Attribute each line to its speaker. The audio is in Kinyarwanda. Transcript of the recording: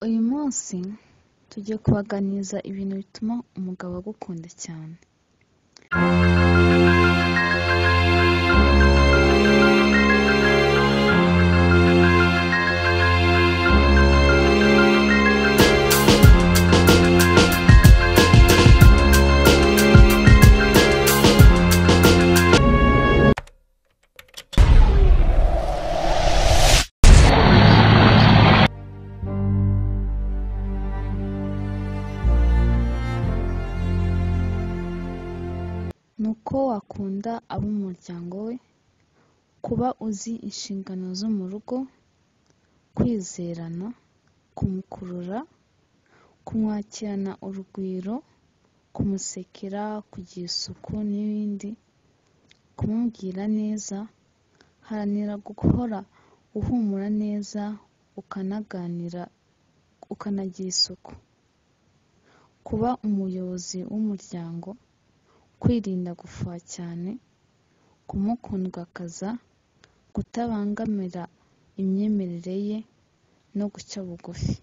Speaker 1: Uyu munsi tugiye kubaganiriza ibintu bituma umugabo agukunda cyane. Nuko wakunda abo mu muryango we, kuba uzi inshingano zo mu rugo, kwizerana, kumukurura, kumwakirana urugwiro, kumusekera, kugira isuku n'ibindi, kumubwira neza, haranira guhora uhumura neza, ukanagira isuku, kuba umuyobozi w'umuryango, kwirinda gufuha cyane, kumukundwakaza, kutabangamira imyemerere ye no guca bugufi.